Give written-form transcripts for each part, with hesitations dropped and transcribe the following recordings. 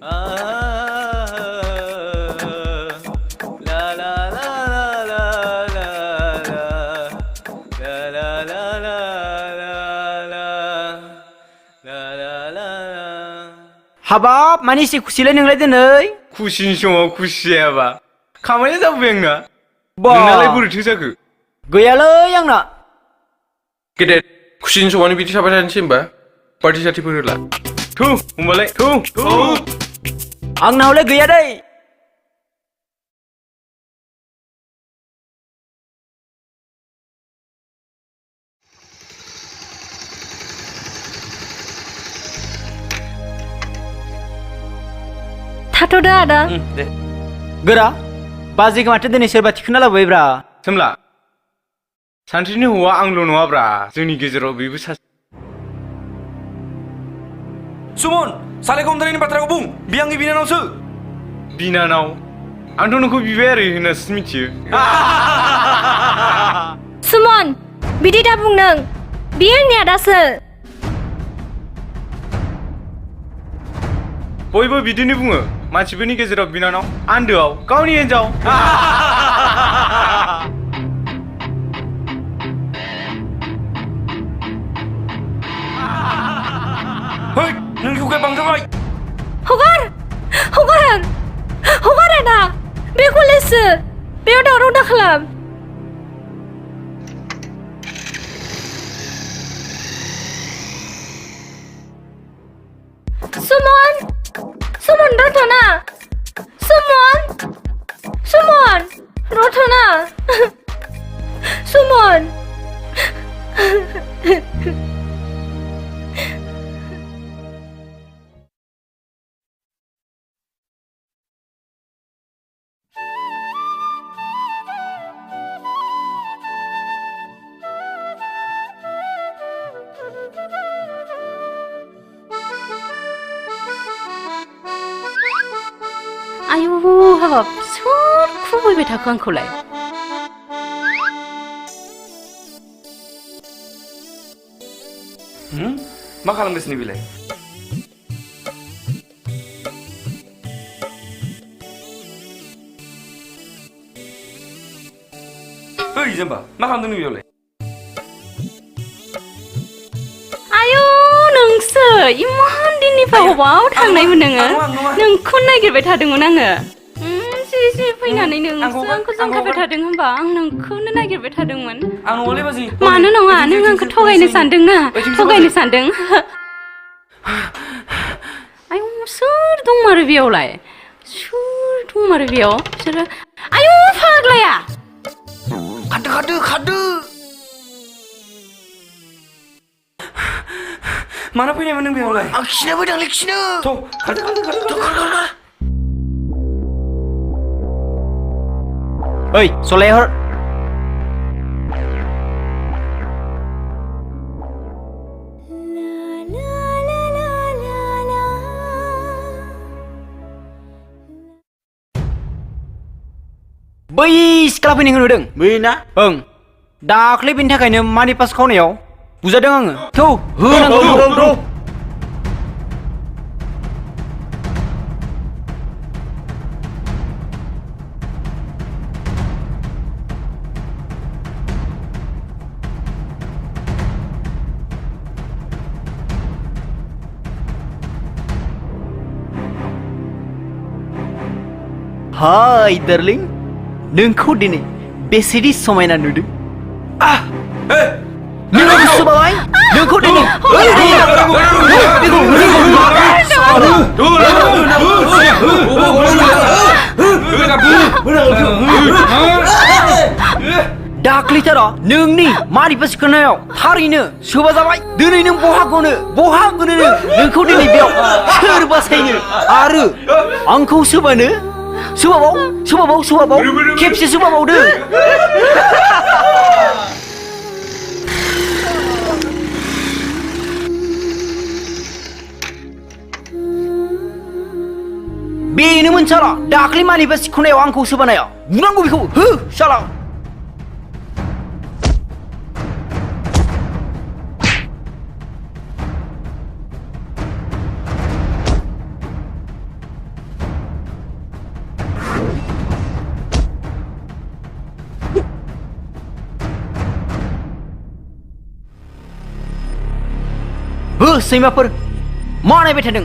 हाबाब मानि एसे खुसिलाय नोंलाय दिनै खुसिनि समाव खुसि जायाबा खामानिया जाबोबाय आंना नोंनालाय बोरैथो जाखो गैयालै आंना गेदेर खुसिनि समावनो बिदि थाबाय थानोसै होमबा पार्टि सार्टिफोर होला थु होमबालाय थु आंना हले गैया दै थाथ'दो आदा दे गोरा बाजैखौ माथो दिनै सोरबा थिखोना लाबोबायब्रा सोमला सानस्रिनि हौवा आंल' नङाब्रा जोंनि गेजेराव बेबो सासे सुमन सालायखौ हमथानायनि बाथ्राखौ बुं बि आंनि बिनानावसो बिनानाव आंथ' नोंखौ बिबायारि होननासो मिथियो सुमन बिदि दा बुं नों बियो आंनि आदासो बयबो बिदिनो बुङो मानसिफोरनि गेजेराव बिनानाव आन्दोआव गावनि हिन्जाव है नोंनि खुगाया बांद्राय हगार आदा बे कलेजसो बेयाव दावराव दा खालाम सुमन रथना सुमन रथना सुमन आयु हाबाब सोर खुबैबाय थाखो आंखौलाय मा खालामगासिनो बेलाय ओइ जाम्बा मा खालामदों नों बेयावलाय आयु नोंसो इमान दिननिफ्राय बबाव थांनायमोन नोङो नोंखौ नागिरबाय थादोंमोन आङो जि फैनानै नोंसो आंखौ जंखायबाय थादों होनबा आं नोंखौनो नागिरबाय थादोंमोन आं नङालै बाजै मानो नङा नों आंखौ थगायनो सानदोंना थगायनो सानदों आयु सोर दंमारो बेयावलाय सोर दंमारो बेयाव बिसोरो आयु फाग्लाया खारदो मानो फैनायमोन नों बेयावलाय आं खिनो फैदोंलै खिनो खारदो ओइ सलायहर बै सिख्ला फैनायखौ नुदों बै ना ओं दाख्लै बेनि थाखायनो मानि पास खावनायाव बुजादों आङो थौ होनांगौ हाय डार्लिं नोंखौ दिनै बेसेदि समायना नुदों नों गोसो बाबाय नोंखौ दिनै दाख्लैथारा नोंनि मानिपा सिखोनायाव थारैनो सोबा जाबाय दिनै नों बहा गनो नोंखौ दिनै बेयाव सोर बासायनो आरो आंखौ सोबानो सोबाबाव खेबसे सोबाबावदो बेनोमोन साला दाख्लै मानिबा सिख'नायाव आंखौ सोबानाया बुनांगौ बेखौ हो साला सैमाफोर मा नायबाय थादों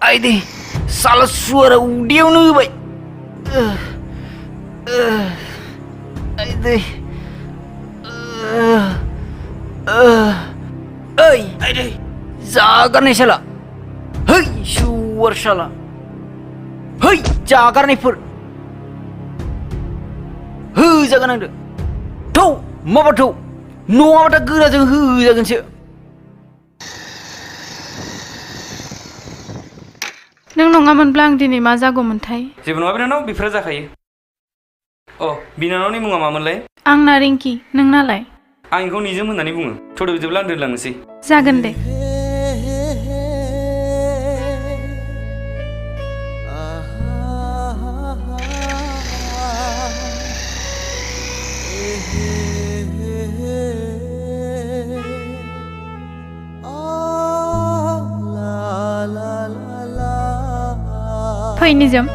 आइदे साला सुअरा उदैयावनो होबाय आइदे ओइ आइदे जागारनाय साला है सुअर साला है जागारनायफोर होजागोनांदो थौ माबा थौ नङाबाथा गोराजों होजागोनसो नों नङामोनब्ला आं दिनै मा जागौमोनथाय जेबो नङा बिनानाव बेफोरो जाखायो अ बिनानावनि मुङा मामोनलाय आंना रिंकि नोंनालाय आं बेखौ निजोम होननानै बुङो थौदो बिदिब्ला आं दोनलांनोसै जागोन दे फै निजोम